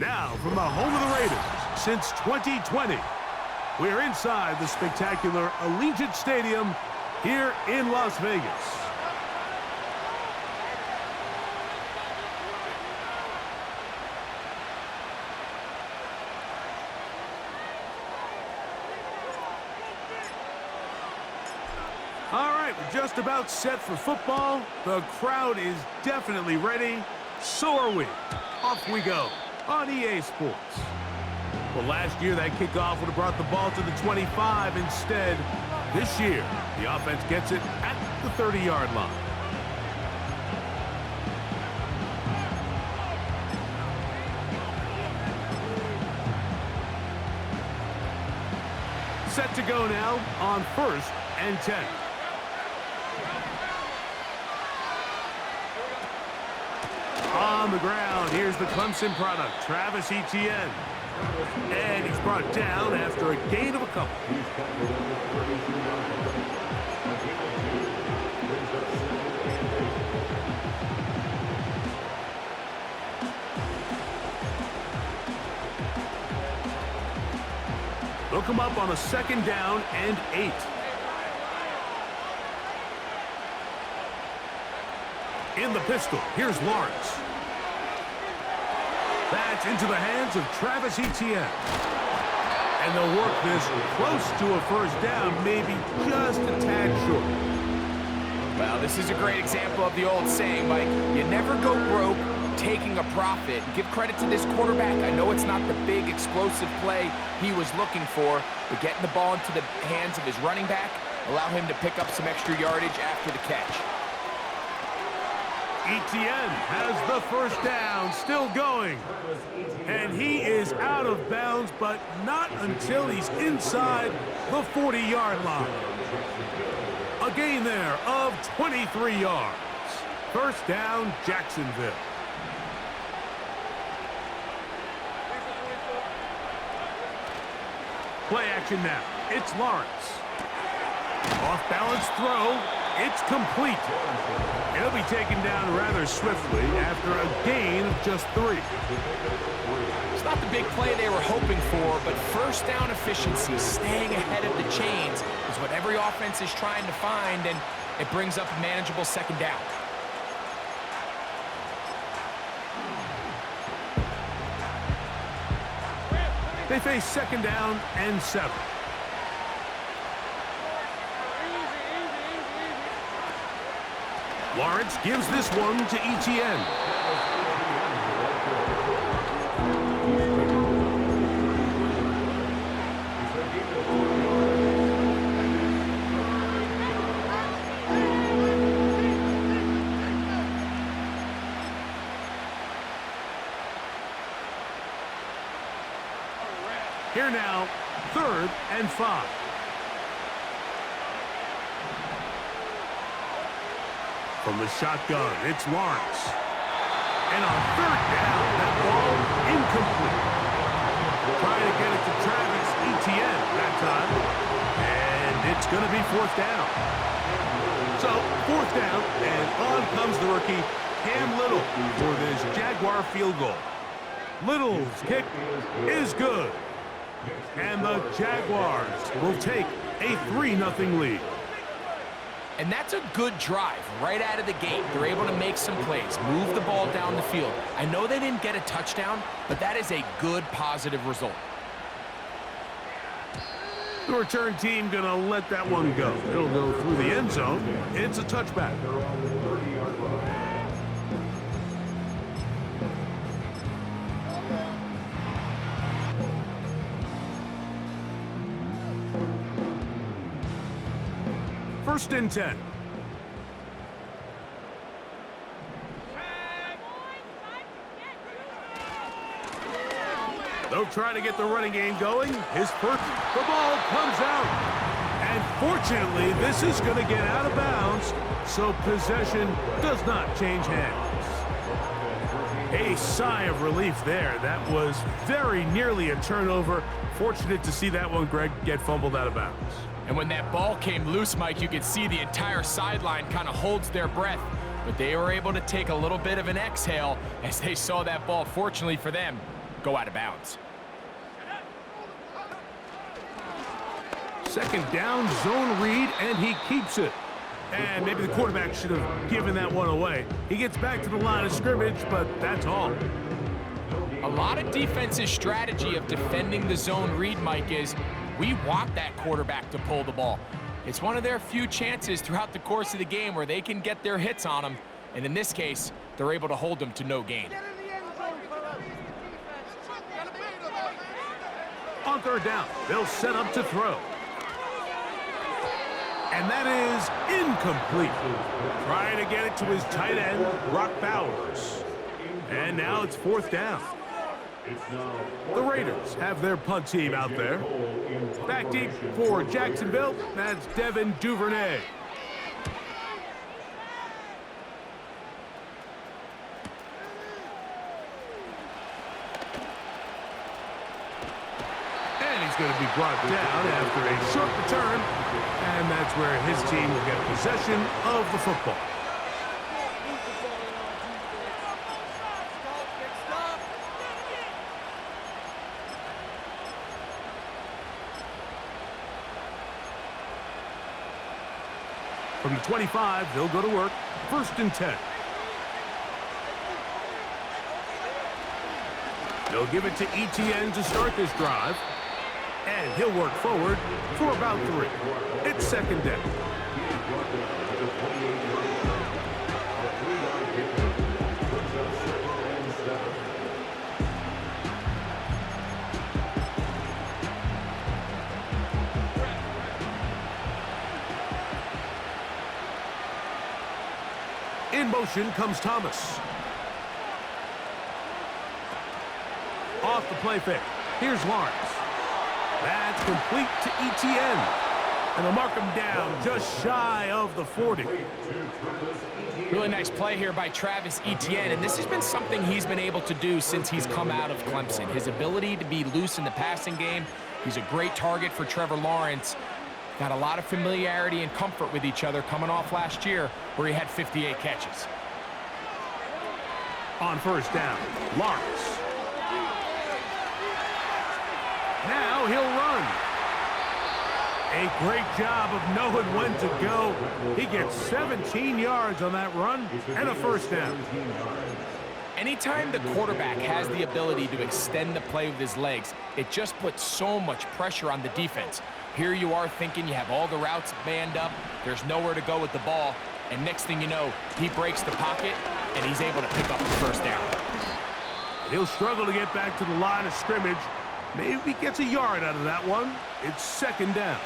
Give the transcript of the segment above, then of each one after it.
Now, from the home of the Raiders since 2020, we're inside the spectacular Allegiant Stadium here in Las Vegas. All right, we're just about set for football. The crowd is definitely ready. So are we. Off we go on EA Sports. Well, last year that kickoff would have brought the ball to the 25. Instead, this year, the offense gets it at the 30-yard line. Set to go now on 1st and 10. On the ground, here's the Clemson product, Travis Etienne. And he's brought down after a gain of a couple. They'll come up on a 2nd down and 8. In the pistol, here's Lawrence. That's into the hands of Travis Etienne. And they'll work this close to a 1st down, maybe just a tad short. Well, this is a great example of the old saying, Mike. You never go broke taking a profit. Give credit to this quarterback. I know it's not the big explosive play he was looking for, but getting the ball into the hands of his running back, allow him to pick up some extra yardage after the catch. Etienne has the 1st down, still going. And he is out of bounds, but not until he's inside the 40-yard line. A gain there of 23 yards. 1st down, Jacksonville. Play action now. It's Lawrence. Off-balance throw. It's complete. He'll be taken down rather swiftly after a gain of just 3. It's not the big play they were hoping for, but 1st down efficiency, staying ahead of the chains, is what every offense is trying to find, and it brings up a manageable 2nd down. They face 2nd down and 7. Lawrence gives this one to Etienne. Here now, 3rd and 5. From the shotgun, it's Lawrence. And on 3rd down, that ball incomplete. Trying to get it to Travis Etienne that time. And it's going to be 4th down. So, 4th down, and on comes the rookie, Cam Little, for this Jaguar field goal. Little's kick is good. And the Jaguars will take a 3-0 lead. And that's a good drive right out of the gate. They're able to make some plays, move the ball down the field. I know they didn't get a touchdown, but that is a good, positive result. The return team going to let that one go. It'll go through the end zone. It's a touchback. First and 10. They'll try to get the running game going. His first, the ball comes out. And fortunately, this is going to get out of bounds, so possession does not change hands. A sigh of relief there. That was very nearly a turnover. Fortunate to see that one, Greg, get fumbled out of bounds. And when that ball came loose, Mike, you could see the entire sideline kind of holds their breath. But they were able to take a little bit of an exhale as they saw that ball, fortunately for them, go out of bounds. Second down, zone read, and he keeps it. And maybe the quarterback should have given that one away. He gets back to the line of scrimmage, but that's all. A lot of defense's strategy of defending the zone read, Mike, is we want that quarterback to pull the ball. It's one of their few chances throughout the course of the game where they can get their hits on him. And in this case, they're able to hold him to no gain. On third down, they'll set up to throw. And that is incomplete. Trying to get it to his tight end, Brock Bowers. And now it's fourth down. The Raiders have their punt team out there. Back deep for Jacksonville, that's Devin Duvernay. And he's going to be brought down after a short return. And that's where his team will get possession of the football. From the 25, they'll go to work. First and 10. They'll give it to ETN to start this drive. And he'll work forward for about 3. It's second down. In motion comes Thomas. Off the play fake. Here's Lawrence. That's complete to ETN. And they'll mark him down just shy of the 40. Really nice play here by Travis Etienne, and this has been something he's been able to do since he's come out of Clemson. His ability to be loose in the passing game. He's a great target for Trevor Lawrence. Got a lot of familiarity and comfort with each other coming off last year where he had 58 catches. On first down, Lawrence. Now he'll run. A great job of knowing when to go. He gets 17 yards on that run and a first down. Anytime the quarterback has the ability to extend the play with his legs, it just puts so much pressure on the defense. Here you are thinking you have all the routes manned up, there's nowhere to go with the ball, and next thing you know, he breaks the pocket, and he's able to pick up the first down. He'll struggle to get back to the line of scrimmage. Maybe he gets a yard out of that one. It's second down.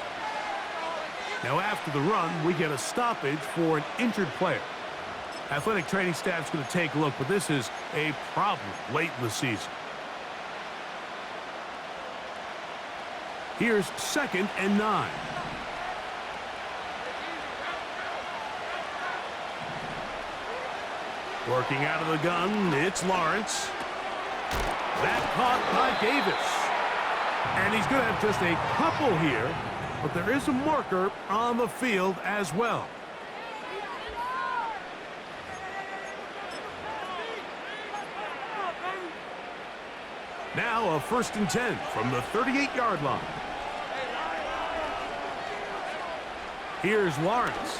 Now after the run, we get a stoppage for an injured player. Athletic training staff's going to take a look, but this is a problem late in the season. Here's second and 9. Working out of the gun, it's Lawrence. That caught by Davis. And he's going to have just a couple here, but there is a marker on the field as well. Now a first and 10 from the 38-yard line. Here's Lawrence.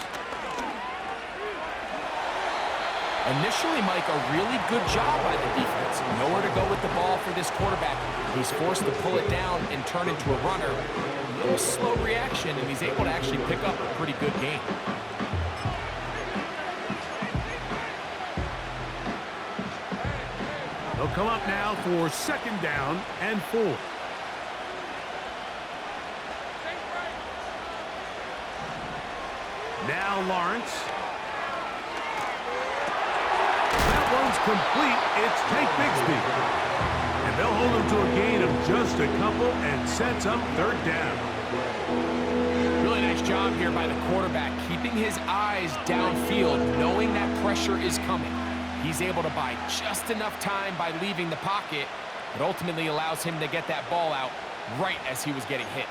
Initially, Mike, a really good job by the defense. Nowhere to go with the ball for this quarterback. He's forced to pull it down and turn into a runner. A little slow reaction, and he's able to actually pick up a pretty good gain. They'll come up now for second down and 4. Now Lawrence. That one's complete. It's Tank Bigsby. And they'll hold him to a gain of just a couple and sets up third down. Really nice job here by the quarterback, keeping his eyes downfield, knowing that pressure is coming. He's able to buy just enough time by leaving the pocket, but ultimately allows him to get that ball out right as he was getting hit.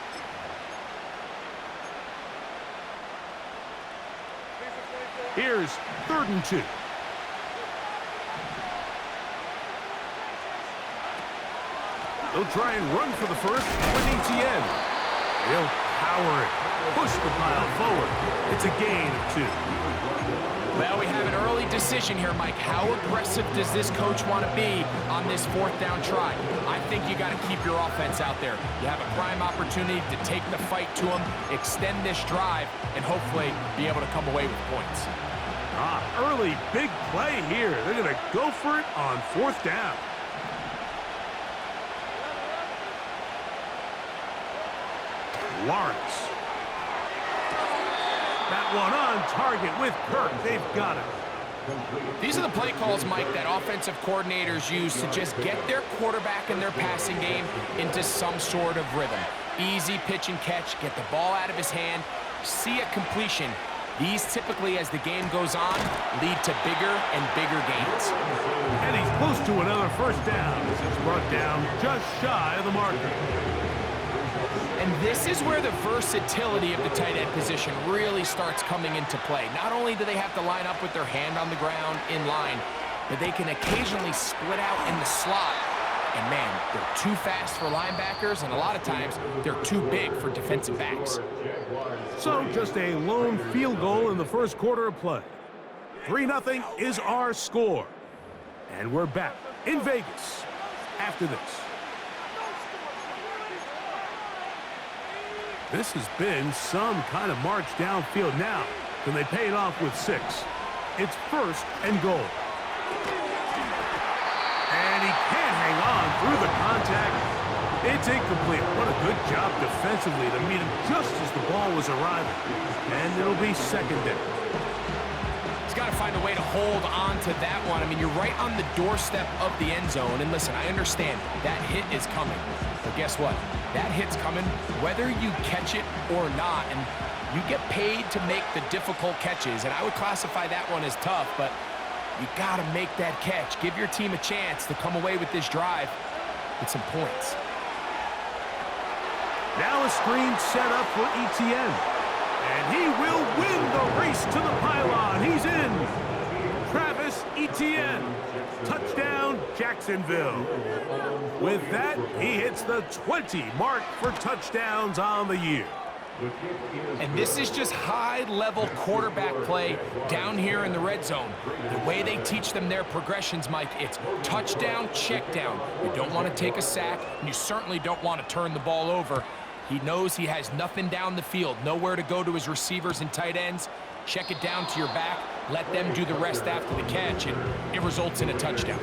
Here's third and 2. He'll try and run for the first with ETN. He'll power it, push the pile forward. It's a gain of 2. Well, we have an early decision here, Mike. How aggressive does this coach want to be on this 4th down try? I think you got to keep your offense out there. You have a prime opportunity to take the fight to them, extend this drive, and hopefully be able to come away with points. Early big play here. They're going to go for it on 4th down. Lawrence. That one on target with Kirk. They've got it. These are the play calls, Mike, that offensive coordinators use to just get their quarterback and their passing game into some sort of rhythm. Easy pitch and catch, get the ball out of his hand, see a completion. These typically, as the game goes on, lead to bigger and bigger gains. And he's close to another 1st down. This is brought down just shy of the marker. And this is where the versatility of the tight end position really starts coming into play. Not only do they have to line up with their hand on the ground in line, but they can occasionally split out in the slot. And man, they're too fast for linebackers, and a lot of times they're too big for defensive backs. So just a lone field goal in the 1st quarter of play. 3-0 is our score. And we're back in Vegas after this. This has been some kind of march downfield now. Can they pay it off with 6? It's 1st and goal. And he can't hang on through the contact. It's incomplete. What a good job defensively to meet him just as the ball was arriving. And it'll be 2nd down. He's got to find a way to hold on to that one. I mean, you're right on the doorstep of the end zone. And listen, I understand that hit is coming. But guess what? That hit's coming whether you catch it or not. And you get paid to make the difficult catches. And I would classify that one as tough, but you got to make that catch. Give your team a chance to come away with this drive with some points. Now a screen set up for ETN. And he will win the race to the pylon. He's in. Travis Etienne. Touchdown, Jacksonville. With that, he hits the 20 mark for touchdowns on the year. And this is just high-level quarterback play down here in the red zone. The way they teach them their progressions, Mike, it's touchdown, check down. You don't want to take a sack, and you certainly don't want to turn the ball over. He knows he has nothing down the field, nowhere to go to his receivers and tight ends. Check it down to your back, let them do the rest after the catch, and it results in a touchdown.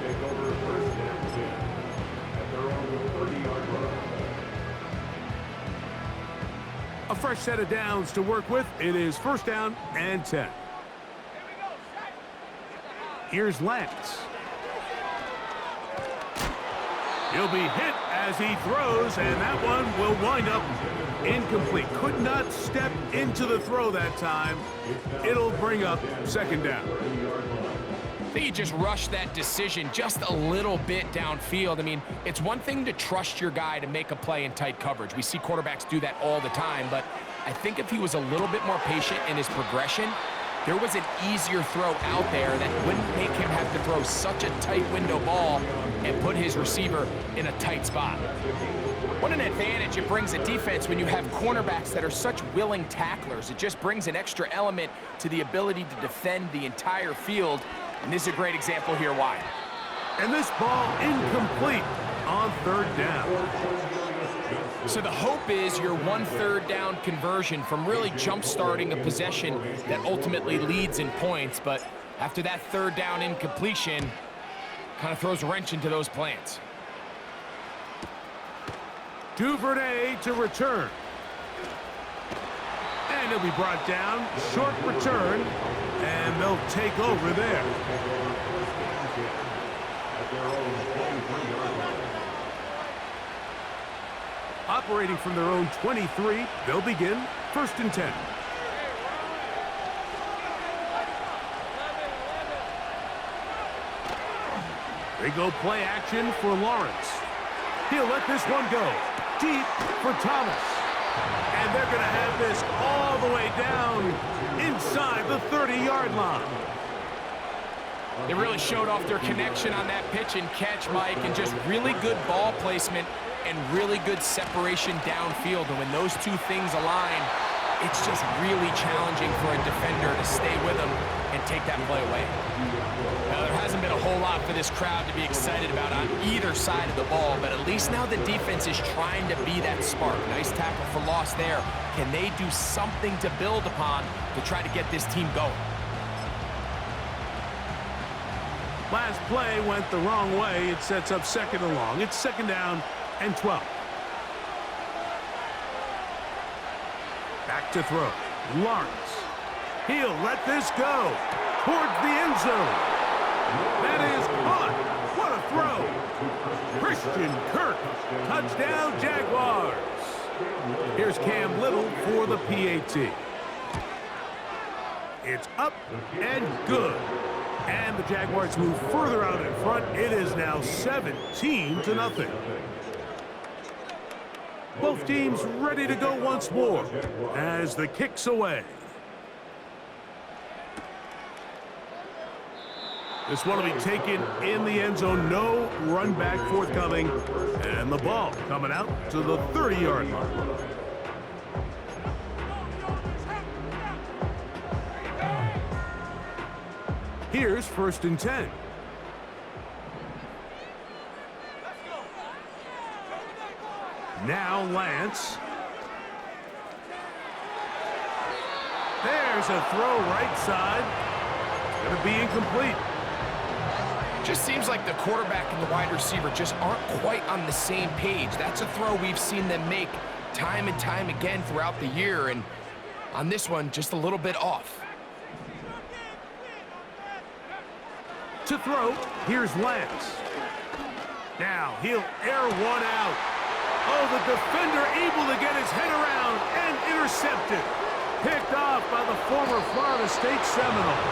A fresh set of downs to work with. It is 1st down and 10. Here's Lance. He'll be hit as he throws, and that one will wind up incomplete. Could not step into the throw that time. It'll bring up 2nd down. I think you just rushed that decision just a little bit downfield. I mean, it's one thing to trust your guy to make a play in tight coverage. We see quarterbacks do that all the time, but I think if he was a little bit more patient in his progression, there was an easier throw out there that wouldn't make him have to throw such a tight window ball and put his receiver in a tight spot. What an advantage it brings a defense when you have cornerbacks that are such willing tacklers. It just brings an extra element to the ability to defend the entire field. And this is a great example here why. And this ball incomplete on 3rd down. So the hope is your 1/3 down conversion from really jump-starting a possession that ultimately leads in points. But after that 3rd down incompletion, kind of throws a wrench into those plans. Duvernay to return. And he'll be brought down. Short return. And they'll take over there. Operating from their own 23, they'll begin 1st and 10. They go play action for Lawrence. He'll let this one go. Deep for Thomas. And they're going to have this all the way down inside the 30-yard line. They really showed off their connection on that pitch and catch, Mike, and just really good ball placement and really good separation downfield. And when those two things align, it's just really challenging for a defender to stay with him and take that play away. Now, there hasn't been a whole lot for this crowd to be excited about on either side of the ball, but at least now the defense is trying to be that spark. Nice tackle for loss there. Can they do something to build upon to try to get this team going? Last play went the wrong way. It sets up second and long. It's second down and 12. Back to throw. Lawrence. He'll let this go towards the end zone. That is caught. What a throw. Christian Kirk. Touchdown, Jaguars. Here's Cam Little for the PAT. It's up and good. And the Jaguars move further out in front. It is now 17-0. Both teams ready to go once more as the kick's away. This one will be taken in the end zone. No run back forthcoming. And the ball coming out to the 30-yard line. Here's first and 10. Now Lance. There's a throw right side. It's going to be incomplete. Just seems like the quarterback and the wide receiver just aren't quite on the same page. That's a throw we've seen them make time and time again throughout the year, and on this one, just a little bit off. To throw, here's Lance. Now he'll air one out. Oh, the defender able to get his head around and intercepted. Picked off by the former Florida State Seminole.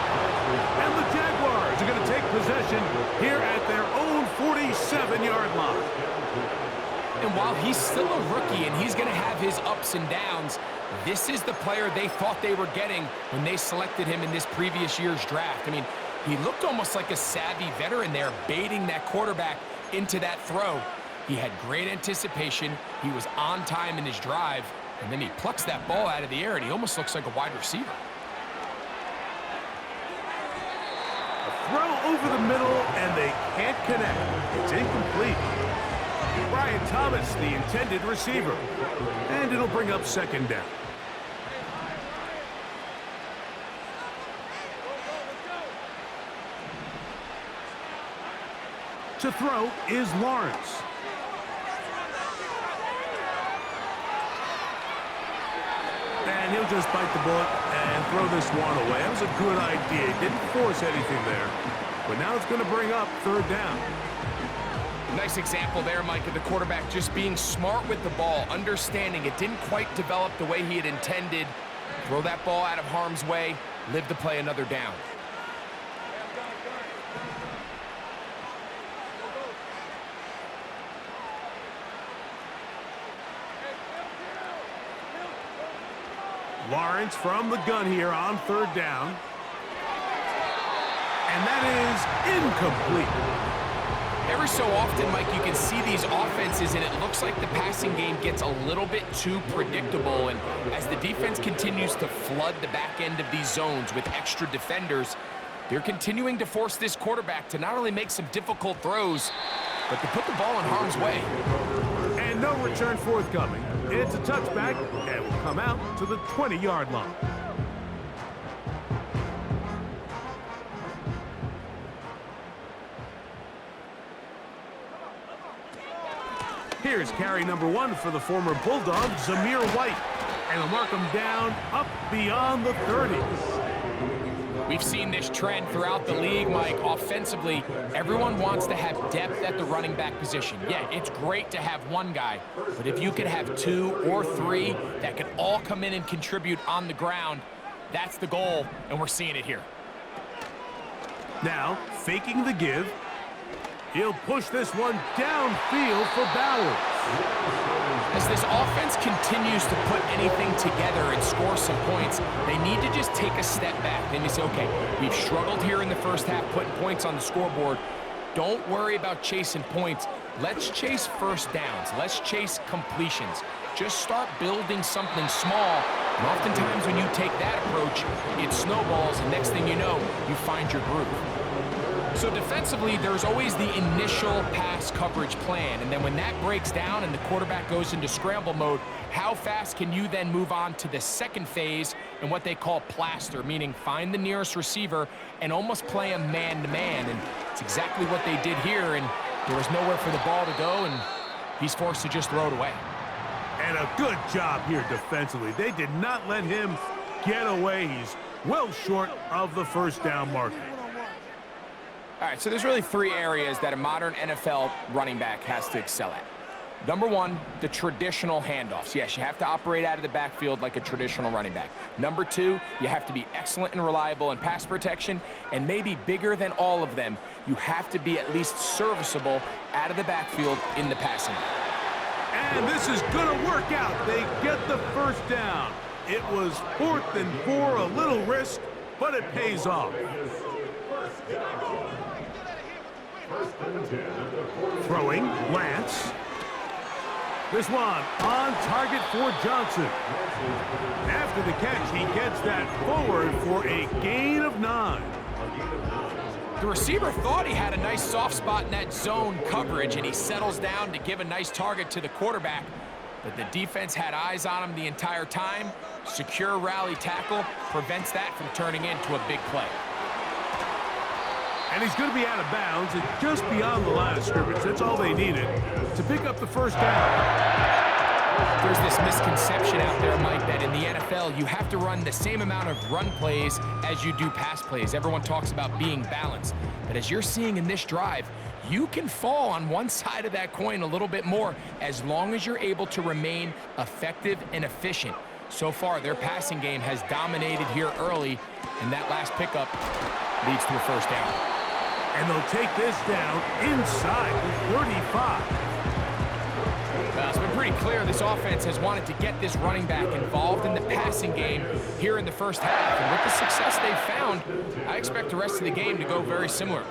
And the Jaguars are going to take possession here at their own 47-yard line. And while he's still a rookie and he's going to have his ups and downs, this is the player they thought they were getting when they selected him in this previous year's draft. I mean, he looked almost like a savvy veteran there, baiting that quarterback into that throw. He had great anticipation. He was on time in his drive, and then he plucks that ball out of the air, and he almost looks like a wide receiver. A throw over the middle, and they can't connect. It's incomplete. Brian Thomas, the intended receiver, and it'll bring up second down. To throw is Lawrence. And he'll just bite the bullet and throw this one away. That was a good idea. Didn't force anything there. But now it's going to bring up third down. Nice example there, Mike, of the quarterback just being smart with the ball, understanding it didn't quite develop the way he had intended. Throw that ball out of harm's way, live to play another down. Lawrence from the gun here on third down. And that is incomplete. Every so often, Mike, you can see these offenses, and it looks like the passing game gets a little bit too predictable. And as the defense continues to flood the back end of these zones with extra defenders, they're continuing to force this quarterback to not only make some difficult throws, but to put the ball in harm's way. And no return forthcoming. It's a touchback, and will come out to the 20-yard line. Here's carry number 1 for the former Bulldog, Zamir White. And he'll mark him down up beyond the 30. We've seen this trend throughout the league, Mike. Offensively, everyone wants to have depth at the running back position. Yeah, it's great to have one guy, but if you could have 2 or 3 that could all come in and contribute on the ground, that's the goal, and we're seeing it here. Now, faking the give. He'll push this one downfield for Bowers. As this offense continues to put anything together and score some points, they need to just take a step back. Then you say, okay, we've struggled here in the first half putting points on the scoreboard. Don't worry about chasing points. Let's chase first downs. Let's chase completions. Just start building something small. And oftentimes when you take that approach, it snowballs, and next thing you know, you find your groove. So defensively, there's always the initial pass coverage plan, and then when that breaks down and the quarterback goes into scramble mode, how fast can you then move on to the second phase and what they call plaster, meaning find the nearest receiver and almost play him man-to-man, and it's exactly what they did here, and there was nowhere for the ball to go, and he's forced to just throw it away. And a good job here defensively. They did not let him get away. He's well short of the first down marker. All right, so there's really three areas that a modern NFL running back has to excel at. Number one, the traditional handoffs. Yes, you have to operate out of the backfield like a traditional running back. Number two, you have to be excellent and reliable in pass protection, and maybe bigger than all of them, you have to be at least serviceable out of the backfield in the passing game. And this is going to work out. They get the first down. It was 4th and 4, a little risk, but it pays off. Throwing, Lance. This one on target for Johnson. After the catch, he gets that forward for a gain of 9. The receiver thought he had a nice soft spot in that zone coverage, and he settles down to give a nice target to the quarterback. But the defense had eyes on him the entire time. Secure rally tackle prevents that from turning into a big play. And he's going to be out of bounds and just beyond the line of scrimmage. That's all they needed to pick up the first down. There's this misconception out there, Mike, that in the NFL, you have to run the same amount of run plays as you do pass plays. Everyone talks about being balanced. But as you're seeing in this drive, you can fall on one side of that coin a little bit more as long as you're able to remain effective and efficient. So far, their passing game has dominated here early, and that last pickup leads to a first down. And they'll take this down inside the 35. It's been pretty clear this offense has wanted to get this running back involved in the passing game here in the first half. And with the success they've found, I expect the rest of the game to go very similar.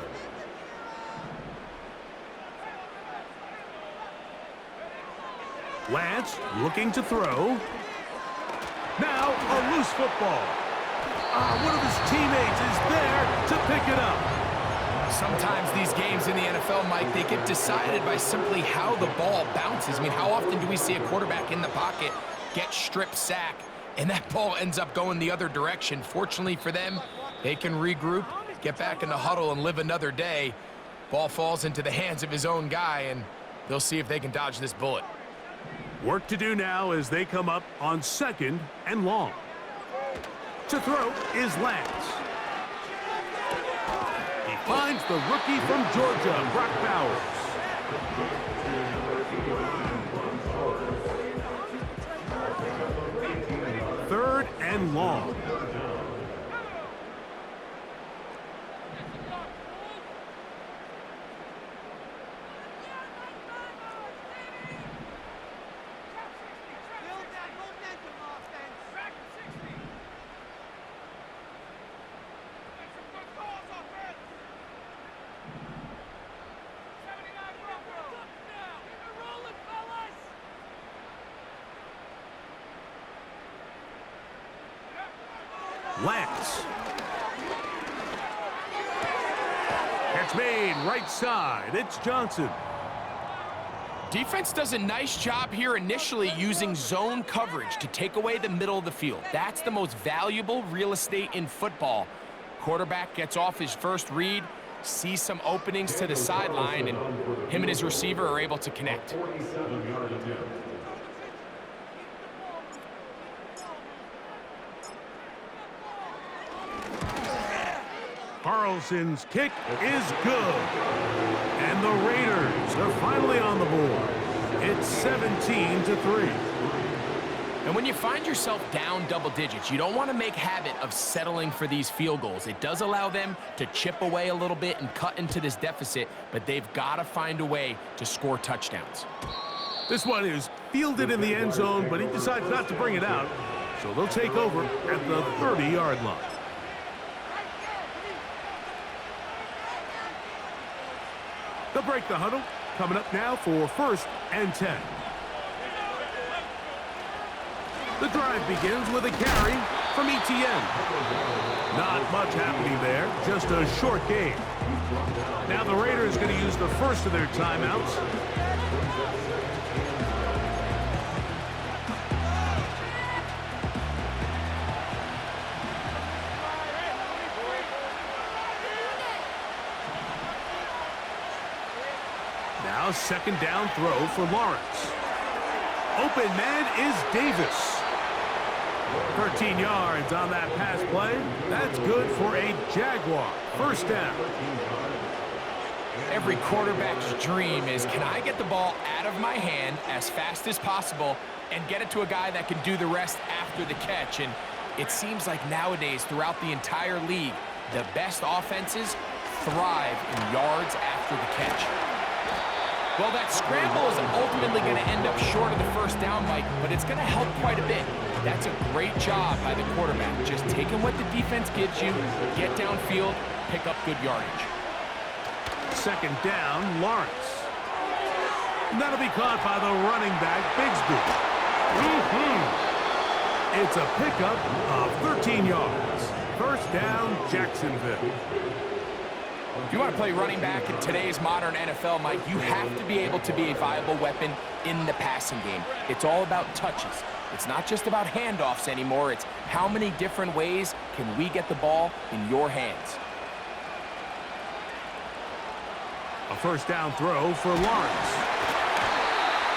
Lance looking to throw. Now a loose football. One of his teammates is there to pick it up. Sometimes these games in the NFL, Mike, they get decided by simply how the ball bounces. I mean, how often do we see a quarterback in the pocket get strip sack, and that ball ends up going the other direction? Fortunately for them, they can regroup, get back in the huddle, and live another day. Ball falls into the hands of his own guy, and they'll see if they can dodge this bullet. Work to do now as they come up on 2nd and long. To throw is Lance. He finds the rookie from Georgia, Brock Bowers. 3rd and long. Lance. Catch made right side. It's Johnson. Defense does a nice job here initially using zone coverage to take away the middle of the field. That's the most valuable real estate in football. Quarterback gets off his first read, sees some openings to the sideline, and him and his receiver are able to connect. Carlson's kick is good. And the Raiders are finally on the board. It's 17-3. And when you find yourself down double digits, you don't want to make habit of settling for these field goals. It does allow them to chip away a little bit and cut into this deficit, but they've got to find a way to score touchdowns. This one is fielded in the end zone, but he decides not to bring it out. So they'll take over at the 30-yard line. They'll break the huddle. Coming up now for 1st and 10. The drive begins with a carry from ETN. Not much happening there, just a short game. Now the Raiders going to use the first of their timeouts. Now 2nd down throw for Lawrence. Open man is Davis. 13 yards on that pass play. That's good for a Jaguar. 1st down. Every quarterback's dream is, can I get the ball out of my hand as fast as possible and get it to a guy that can do the rest after the catch? And it seems like nowadays, throughout the entire league, the best offenses thrive in yards after the catch. Well, that scramble is ultimately going to end up short of the 1st down, Mike, but it's going to help quite a bit. That's a great job by the quarterback. Just taking what the defense gives you, get downfield, pick up good yardage. 2nd down, Lawrence. And that'll be caught by the running back, Bigsby. It's a pickup of 13 yards. 1st down, Jacksonville. If you want to play running back in today's modern NFL, Mike, you have to be able to be a viable weapon in the passing game. It's all about touches. It's not just about handoffs anymore. It's how many different ways can we get the ball in your hands. A 1st down throw for Lawrence.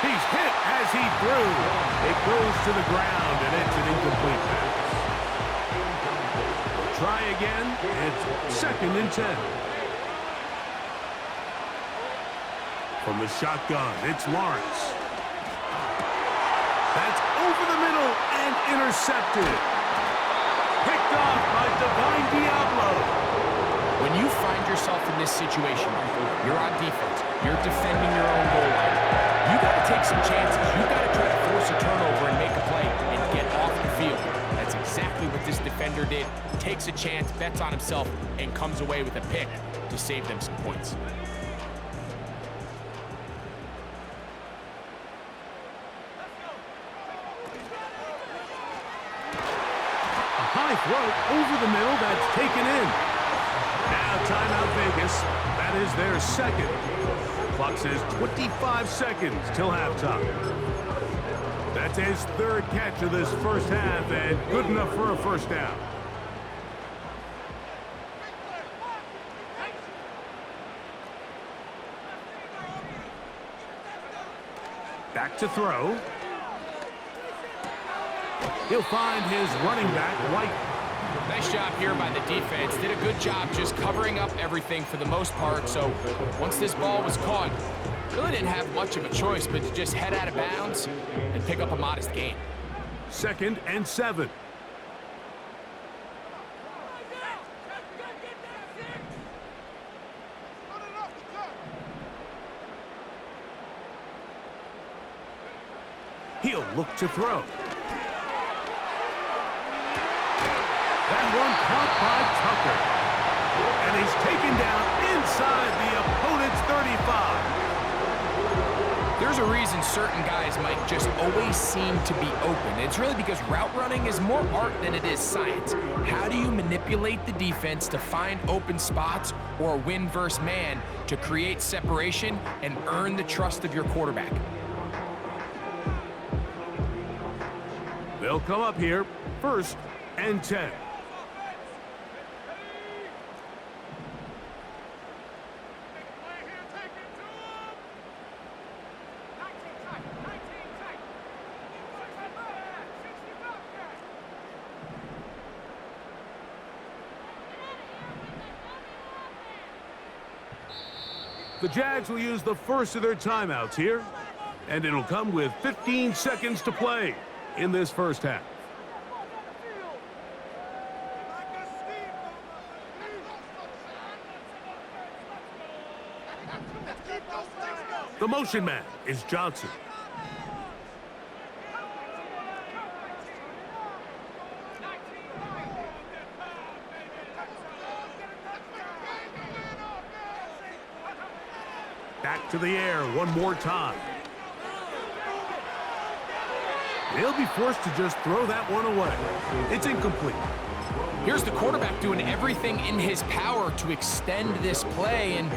He's hit as he threw. It goes to the ground, and it's an incomplete pass. Try again. It's 2nd and 10. From the shotgun, it's Lawrence. That's over the middle and intercepted. Picked off by Divine Diablo. When you find yourself in this situation, you're on defense, you're defending your own goal line, you got to take some chances. You got to try to force a turnover and make a play and get off the field. That's exactly what this defender did. Takes a chance, bets on himself, and comes away with a pick to save them some points. High throw over the middle, that's taken in. Now timeout Vegas. That is their 2nd. Clock says 25 seconds till halftime. That's his 3rd catch of this 1st half and good enough for a 1st down. Back to throw. He'll find his running back, White. Nice job here by the defense. Did a good job just covering up everything for the most part. So once this ball was caught, really didn't have much of a choice but to just head out of bounds and pick up a modest gain. 2nd and 7. He'll look to throw. That one caught by Tucker. And he's taken down inside the opponent's 35. There's a reason certain guys, Mike, just always seem to be open. It's really because route running is more art than it is science. How do you manipulate the defense to find open spots or win versus man to create separation and earn the trust of your quarterback? They'll come up here, 1st and 10. The Jags will use the first of their timeouts here, and it'll come with 15 seconds to play in this 1st half. The motion man is Johnson. to the air one more time. He'll be forced to just throw that one away. It's incomplete. Here's the quarterback doing everything in his power to extend this play, and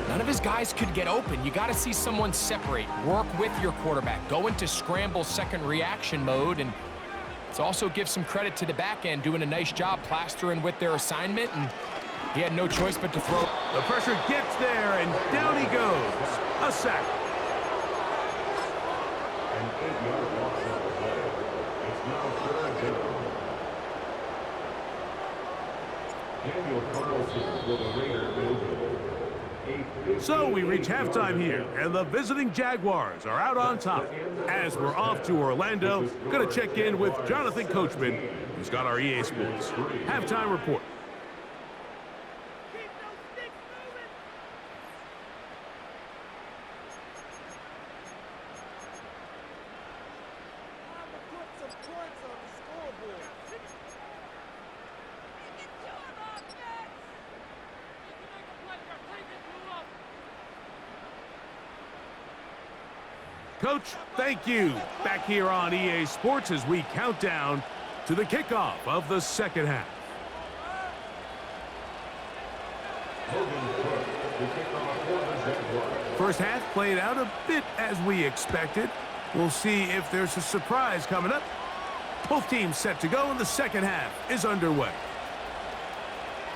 none of his guys could get open. You got to see someone separate, work with your quarterback, go into scramble second reaction mode, and let's also give some credit to the back end doing a nice job plastering with their assignment, and he had no choice but to throw. The pressure gets there, and down he goes. A sack. An 8-yard loss on the play. It's now third down. Daniel Carlson with a Raider field goal. So we reach halftime here, and the visiting Jaguars are out on top. As we're off to Orlando, going to check in with Jonathan Coachman, who's got our EA Sports halftime report. Coach, thank you. Back here on EA Sports as we count down to the kickoff of the second half. First half played out a bit as we expected. We'll see if there's a surprise coming up. Both teams set to go, and the second half is underway.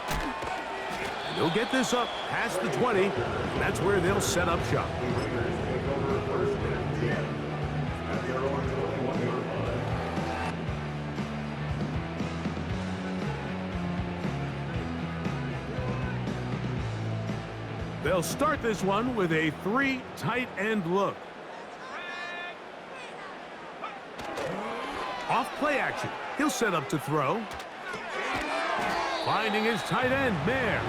And they'll get this up past the 20, and that's where they'll set up shop. They'll start this one with a 3 tight end look. Off play action. He'll set up to throw. Finding his tight end, Mayer.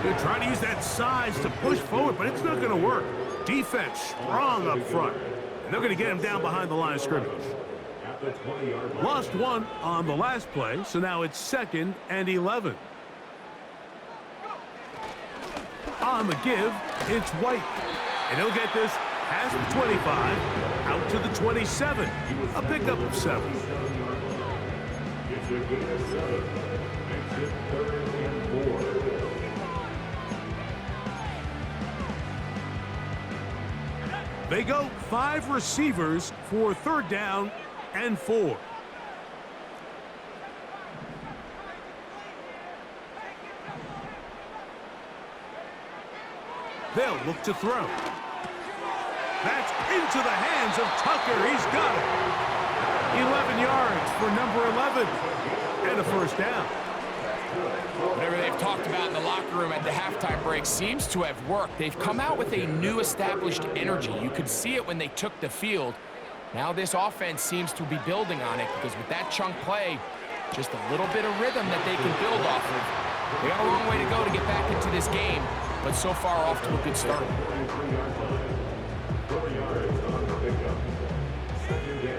They're trying to use that size to push forward, but it's not going to work. Defense strong up front. And they're going to get him down behind the line of scrimmage. Lost one on the last play, so now it's 2nd and 11. On the give, it's White. And he'll get this past the 25, out to the 27. A pickup of 7. It's a gain of 7. Makes it 3rd and 4. They go 5 receivers for 3rd down and 4. They'll look to throw. That's into the hands of Tucker. He's got it. 11 yards for number 11. And a first down. Whatever they've talked about in the locker room at the halftime break seems to have worked. They've come out with a new established energy. You could see it when they took the field. Now this offense seems to be building on it because with that chunk play, just a little bit of rhythm that they can build off of. They got a long way to go to get back into this game, but so far off to a good start.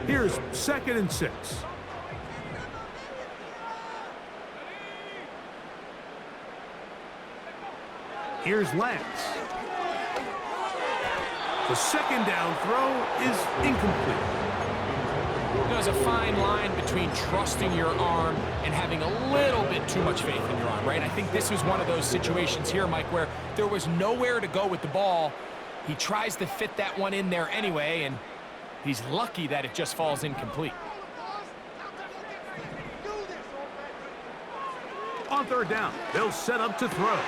Here's 2nd and 6. Here's Lance. The 2nd down throw is incomplete. There's a fine line between trusting your arm and having a little bit too much faith in your arm, right? I think this was one of those situations here, Mike, where there was nowhere to go with the ball. He tries to fit that one in there anyway, and he's lucky that it just falls incomplete. On 3rd down, they'll set up to throw.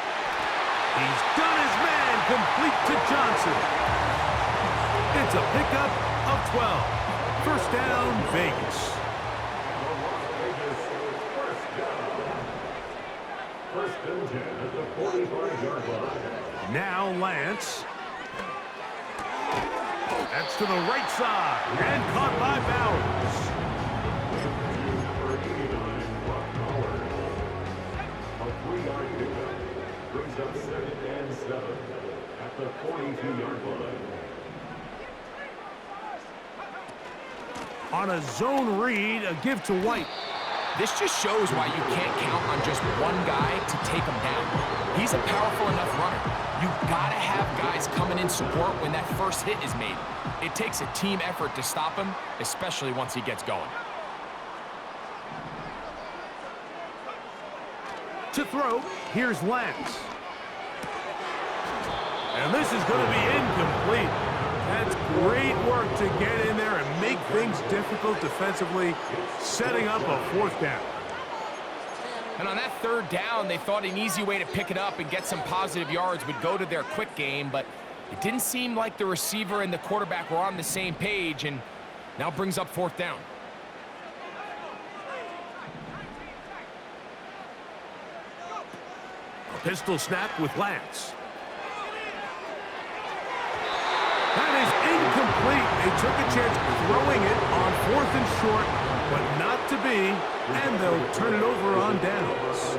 He's done his man, complete to Johnson. It's a pickup of 12. First down, Vegas. First and 10 at the 45-yard line. Now Lance. That's to the right side and caught by Bowers. Number 89, Brock Pollard. A 3-yard pickup brings up 2nd and 7 at the 42-yard line. On a zone read, a give to White. This just shows why you can't count on just one guy to take him down. He's a powerful enough runner. You've got to have guys coming in support when that first hit is made. It takes a team effort to stop him, especially once he gets going. To throw, here's Lance. And this is going to be incomplete. That's great work to get in there and make things difficult defensively, setting up a fourth down. And on that third down, they thought an easy way to pick it up and get some positive yards would go to their quick game, but it didn't seem like the receiver and the quarterback were on the same page, and now brings up fourth down. A pistol snap with Lance. That is incomplete. They took a chance throwing it on 4th and short, but not to be, and they'll turn it over on downs.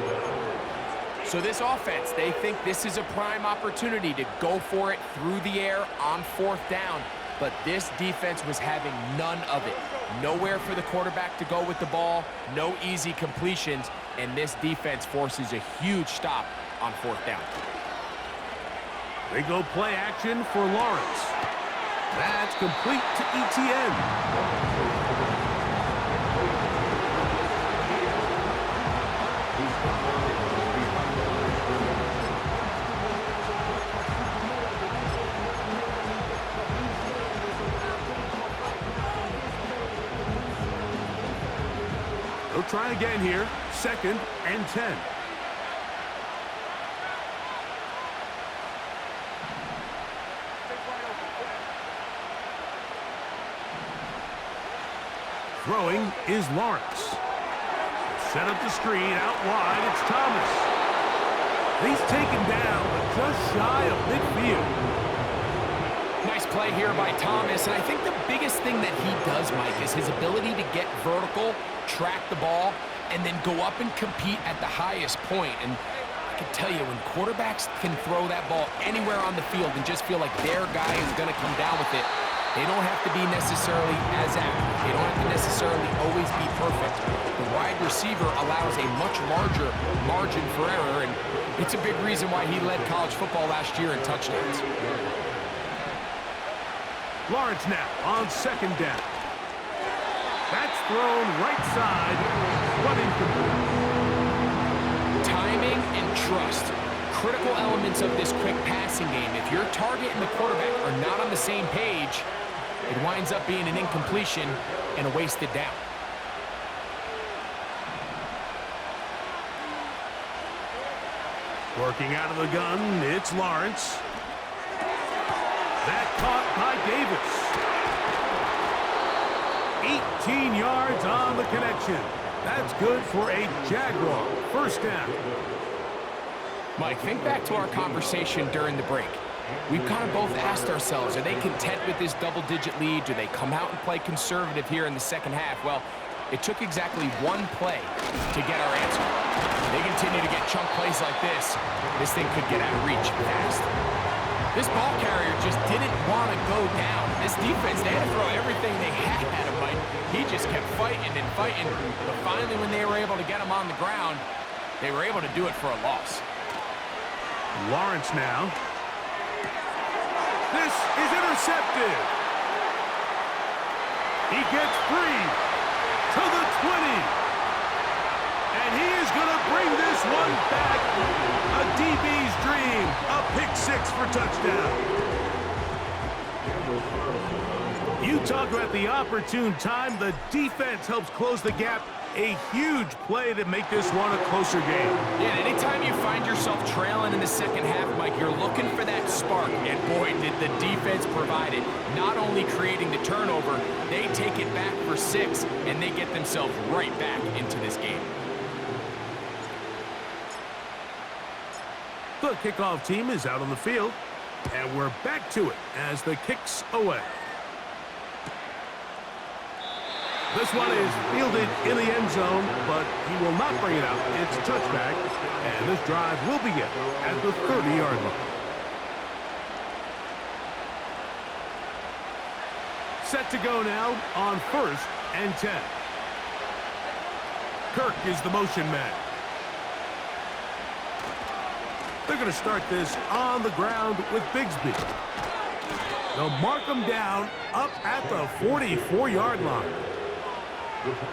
So this offense, they think this is a prime opportunity to go for it through the air on 4th down, but this defense was having none of it. Nowhere for the quarterback to go with the ball, no easy completions, and this defense forces a huge stop on 4th down. They go play action for Lawrence. That's complete to ETN. They'll try again here. 2nd and 10. Throwing is Lawrence. Set up the screen out wide. It's Thomas. He's taken down, but just shy of midfield. Nice play here by Thomas, and I think the biggest thing that he does, Mike, is his ability to get vertical, track the ball, and then go up and compete at the highest point. And I can tell you, when quarterbacks can throw that ball anywhere on the field and just feel like their guy is going to come down with it, they don't have to be necessarily as accurate. They don't have to necessarily always be perfect. The wide receiver allows a much larger margin for error, and it's a big reason why he led college football last year in touchdowns. Lawrence now on 2nd down. That's thrown right side, but incomplete. Timing and trust. Critical elements of this quick passing game. If your target and the quarterback are not on the same page, it winds up being an incompletion and a wasted down. Working out of the gun, it's Lawrence. That caught by Davis. 18 yards on the connection. That's good for a Jaguar. 1st down. Mike, think back to our conversation during the break. We've kind of both asked ourselves, are they content with this double-digit lead? Do they come out and play conservative here in the second half? Well, it took exactly one play to get our answer. They continue to get chunk plays like this. This thing could get out of reach fast. This ball carrier just didn't want to go down. This defense, they had to throw everything they had at him, Mike. He just kept fighting and fighting. But finally, when they were able to get him on the ground, they were able to do it for a loss. Lawrence now. This is intercepted. He gets free to the 20. And he is going to bring this one back. A DB's dream. A pick 6 for touchdown. You talk about the opportune time. The defense helps close the gap. A huge play to make this one a closer game. Yeah, anytime you find yourself trailing in the second half, Mike, you're looking for that spark. And boy, did the defense provide it. Not only creating the turnover, they take it back for 6, and they get themselves right back into this game. The kickoff team is out on the field, and we're back to it as the kick's away. This one is fielded in the end zone, but he will not bring it out. It's a touchback, and this drive will begin at the 30-yard line. Set to go now on 1st and 10. Kirk is the motion man. They're going to start this on the ground with Bigsby. They'll mark him down up at the 44-yard line.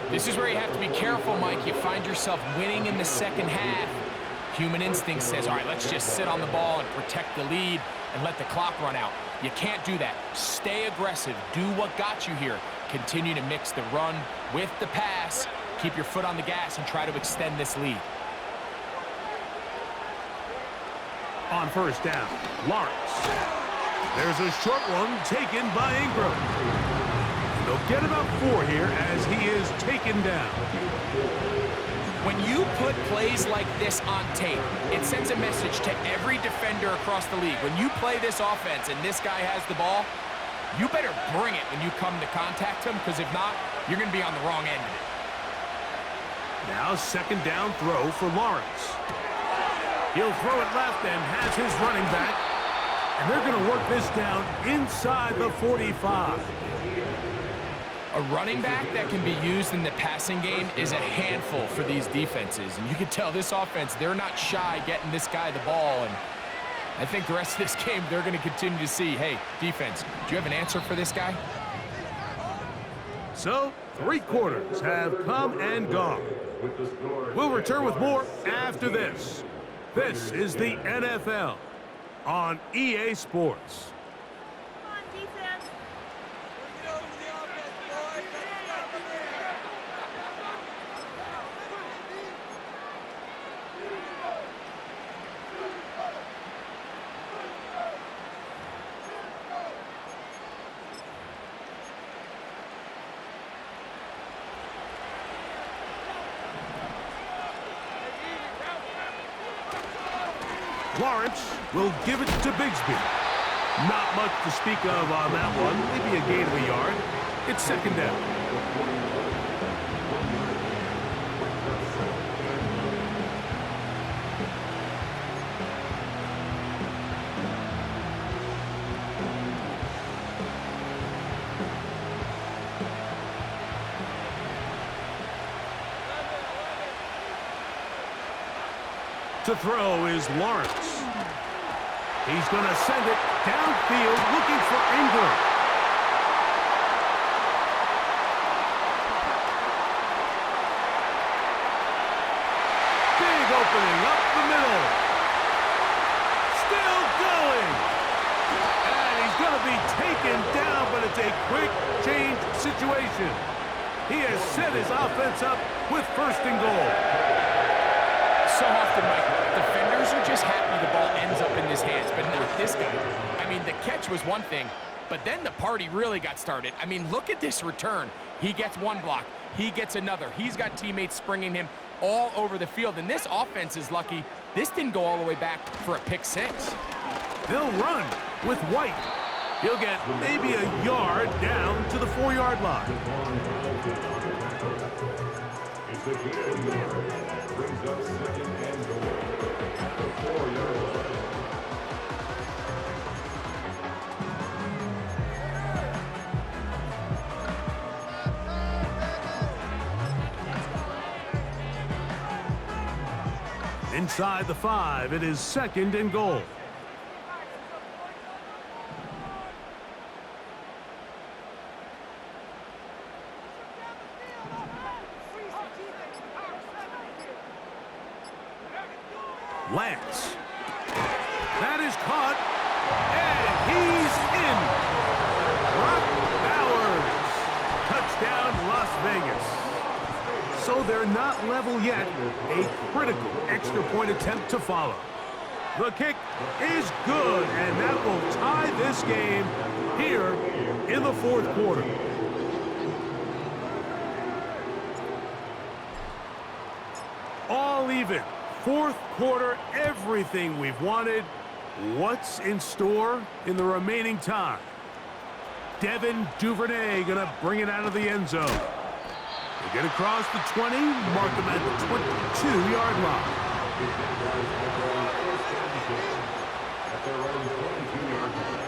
This is where you have to be careful, Mike. You find yourself winning in the second half. Human instinct says, all right, let's just sit on the ball and protect the lead and let the clock run out. You can't do that. Stay aggressive. Do what got you here. Continue to mix the run with the pass. Keep your foot on the gas and try to extend this lead. On first down, Lawrence. There's a short one taken by Ingram. They'll get about 4 here as he is taken down. When you put plays like this on tape, it sends a message to every defender across the league. When you play this offense and this guy has the ball, you better bring it when you come to contact him, because if not, you're going to be on the wrong end of it. Now second down throw for Lawrence. He'll throw it left and has his running back. And they're going to work this down inside the 45. A running back that can be used in the passing game is a handful for these defenses. And you can tell this offense, they're not shy getting this guy the ball. And I think the rest of this game, they're going to continue to see, hey, defense, do you have an answer for this guy? So, 3 quarters have come and gone. We'll return with more after this. This is the NFL on EA Sports. Lawrence will give it to Bigsby. Not much to speak of on that one. Maybe a gain of a yard. It's second down. To throw is Lawrence. He's going to send it downfield looking for Ingram. Big opening up the middle. Still going. And he's going to be taken down, but it's a quick change situation. He has set his offense up with first and goal. So often, Mike, defenders are just happy the ball ends up in his hands. But with this guy, I mean, the catch was one thing, but then the party really got started. I mean, look at this return. He gets one block. He gets another. He's got teammates springing him all over the field. And this offense is lucky. This didn't go all the way back for a pick 6. They'll run with White. He'll get maybe a yard down to the 4-yard line. Brings up second and goal at the 4-yard line. Inside the 5, it is second and goal. Lance. That is caught, and he's in. Brock Bowers. Touchdown, Las Vegas. So they're not level yet. A critical extra point attempt to follow. The kick is good, and that will tie this game here in the 4th quarter. All even. 4th quarter, everything we've wanted. What's in store in the remaining time? Devin Duvernay gonna bring it out of the end zone. They get across the 20, mark them at the 22-yard line. At their own 22-yard line.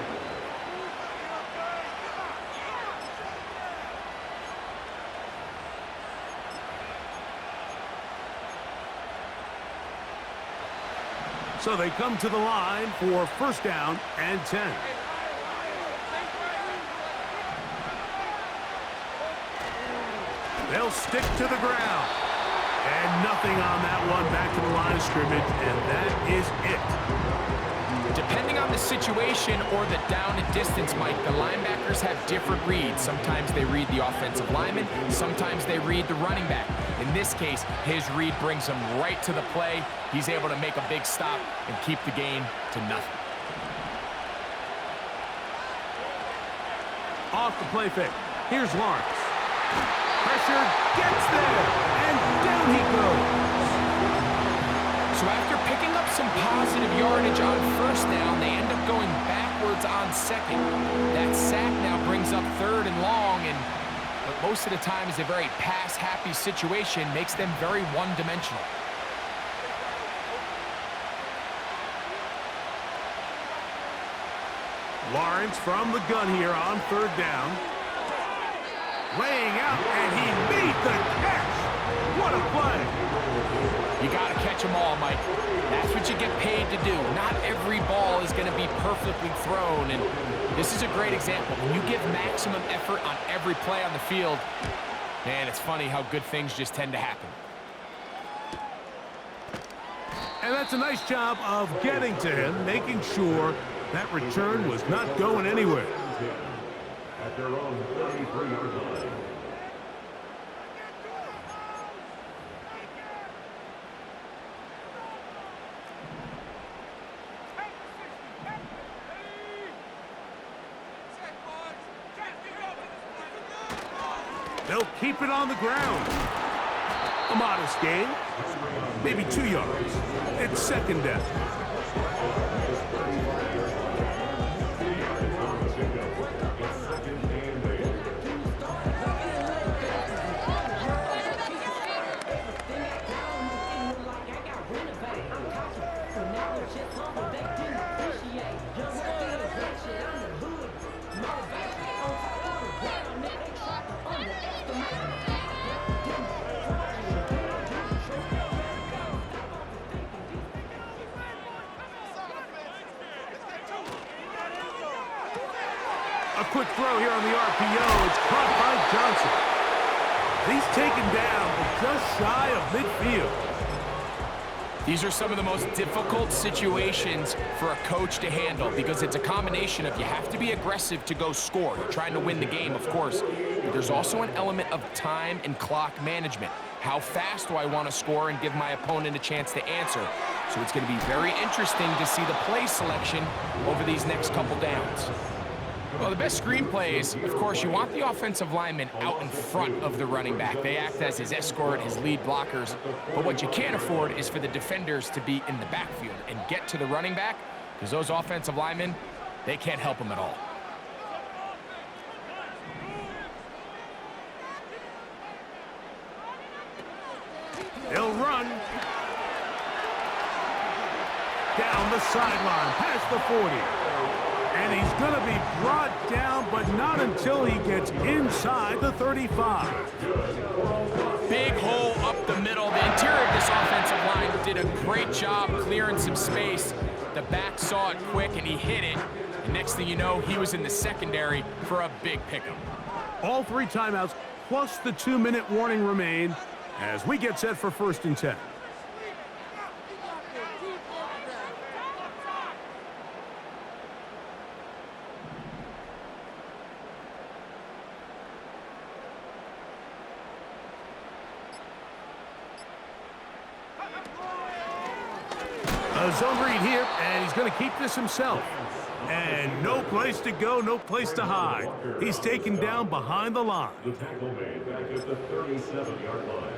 So they come to the line for first down and 10. They'll stick to the ground. And nothing on that one, back to the line of scrimmage, and that is it. Depending on the situation or the down and distance, Mike, the linebackers have different reads. Sometimes they read the offensive lineman, sometimes they read the running back. In this case, his read brings him right to the play. He's able to make a big stop and keep the gain to nothing. Off the play fake. Here's Lawrence. Pressure gets there, and down he goes. So after picking up some positive yardage on first down, they end up going backwards on second. That sack now brings up third and long, and what most of the time is a very pass-happy situation, makes them very one-dimensional. Lawrence from the gun here on third down. Laying out, and he made the catch. What a play. You got to catch them all, Mike. That's what you get paid to do. Not every ball is going to be perfectly thrown, and this is a great example. When you give maximum effort on every play on the field, man, it's funny how good things just tend to happen. And that's a nice job of getting to him, making sure that return was not going anywhere. At their own 33-yard line. They'll keep it on the ground. A modest gain, maybe 2 yards. It's second down. A quick throw here on the RPO. It's caught by Johnson. He's taken down, but just shy of midfield. These are some of the most difficult situations for a coach to handle because it's a combination of you have to be aggressive to go score. You're trying to win the game, of course. But there's also an element of time and clock management. How fast do I want to score and give my opponent a chance to answer? So it's going to be very interesting to see the play selection over these next couple downs. Well, the best screenplays, of course, you want the offensive linemen out in front of the running back. They act as his escort, his lead blockers. But what you can't afford is for the defenders to be in the backfield and get to the running back, because those offensive linemen, they can't help him at all. They'll run. Down the sideline, past the 40. And he's going to be brought down, but not until he gets inside the 35. Big hole up the middle. The interior of this offensive line did a great job clearing some space. The back saw it quick, and he hit it. And next thing you know, he was in the secondary for a big pickup. All 3 timeouts, plus the 2-minute warning remain as we get set for first and 10. A zone read here, and he's going to keep this himself. And no place to go, no place to hide. He's taken down behind the line. The tackle made back at the 37-yard line.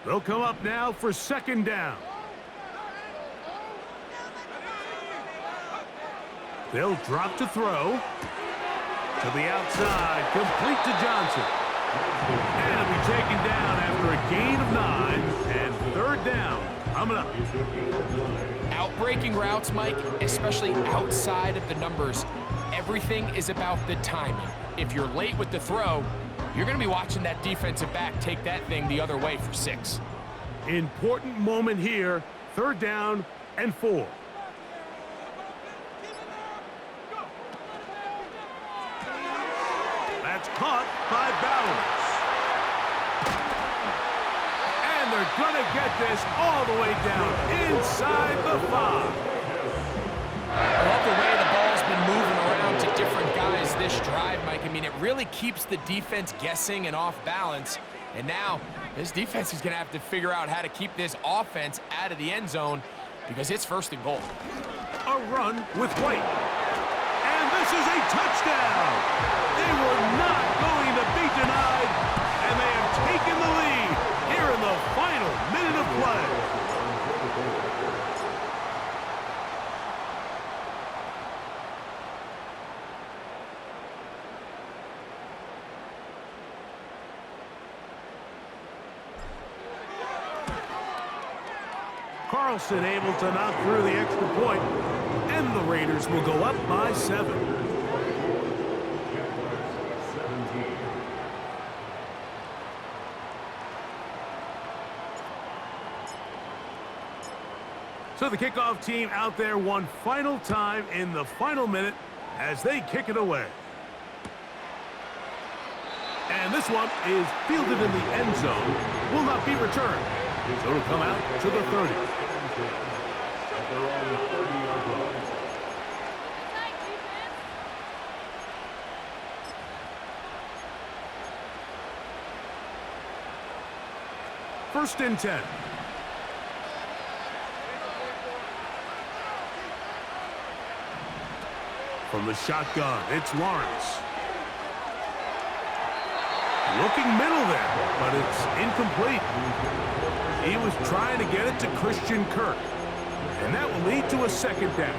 They'll come up now for second down. They'll drop to throw. To the outside, complete to Johnson. And it'll be taken down after a gain of 9, and third down coming up. Outbreaking routes, Mike, especially outside of the numbers, everything is about the timing. If you're late with the throw, you're going to be watching that defensive back take that thing the other way for 6. Important moment here. 3rd down and 4. That's caught by Bowers. And they're going to get this all the way down inside the 5. I love the way the ball's been moving around to different guys this drive, Mike. I mean, it really keeps the defense guessing and off balance. And now, this defense is going to have to figure out how to keep this offense out of the end zone because it's 1st and goal. A run with White. And this is a touchdown. They were not going to be denied, and they have taken the lead here in the final minute of play. Carlson able to knock through the extra point, and the Raiders will go up by 7. So the kickoff team out there one final time in the final minute as they kick it away. And this one is fielded in the end zone, will not be returned. So it'll come out to the 30. At their own 30-yard line. First and 10. From the shotgun, it's Lawrence. Looking middle there, but it's incomplete. He was trying to get it to Christian Kirk, and that will lead to a 2nd down.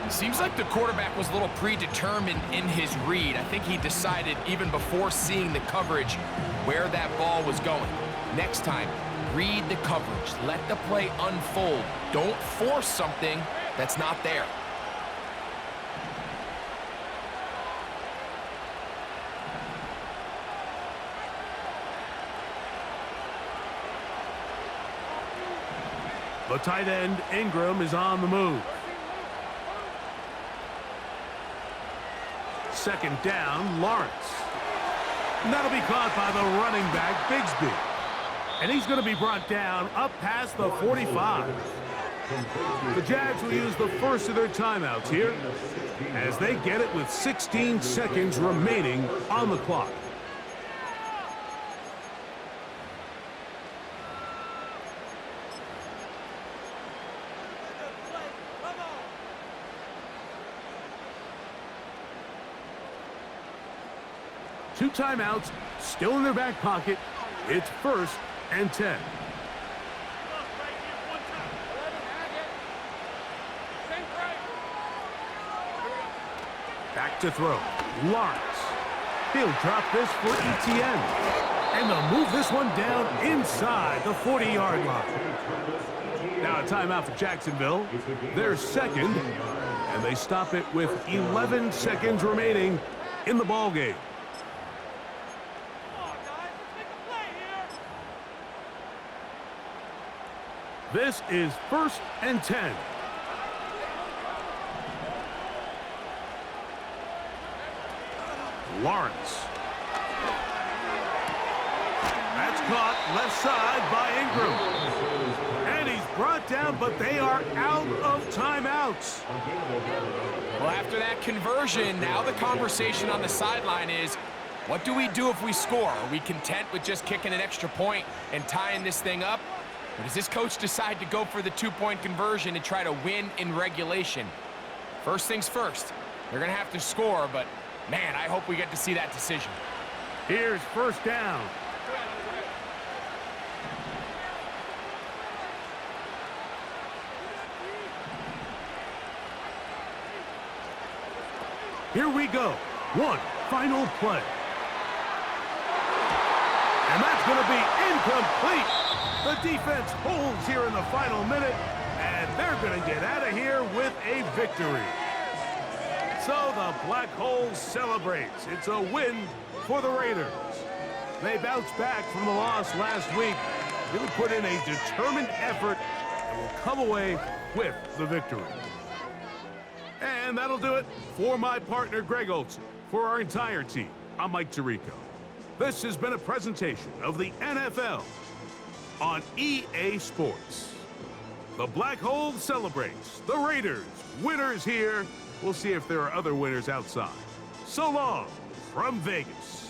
Seems like the quarterback was a little predetermined in his read. I think he decided even before seeing the coverage where that ball was going. Next time, read the coverage. Let the play unfold. Don't force something that's not there. The tight end, Ingram, is on the move. 2nd down, Lawrence. And that'll be caught by the running back, Bigsby. And he's going to be brought down up past the 45. The Jags will use the first of their timeouts here as they get it with 16 seconds remaining on the clock. Two timeouts still in their back pocket. It's 1st and 10. Back to throw. Lawrence. He'll drop this for ETN. And they'll move this one down inside the 40-yard line. Now a timeout for Jacksonville. Their 2nd, and they stop it with 11 seconds remaining in the ballgame. This is 1st and 10. Lawrence. That's caught left side by Ingram. And he's brought down, but they are out of timeouts. Well, after that conversion, now the conversation on the sideline is, what do we do if we score? Are we content with just kicking an extra point and tying this thing up? Or does this coach decide to go for the 2-point conversion and try to win in regulation? First things first, they're going to have to score, but man, I hope we get to see that decision. Here's 1st down. Here we go. One final play. And that's going to be incomplete. The defense holds here in the final minute, and they're going to get out of here with a victory. So the Black Hole celebrates. It's a win for the Raiders. They bounced back from the loss last week really put in a determined effort and will come away with the victory. And that'll do it for my partner, Greg Olson. For our entire team, I'm Mike Tirico. This has been a presentation of the NFL on EA Sports. The Black Hole celebrates. The Raiders, winners here. We'll see if there are other winners outside. So long from Vegas.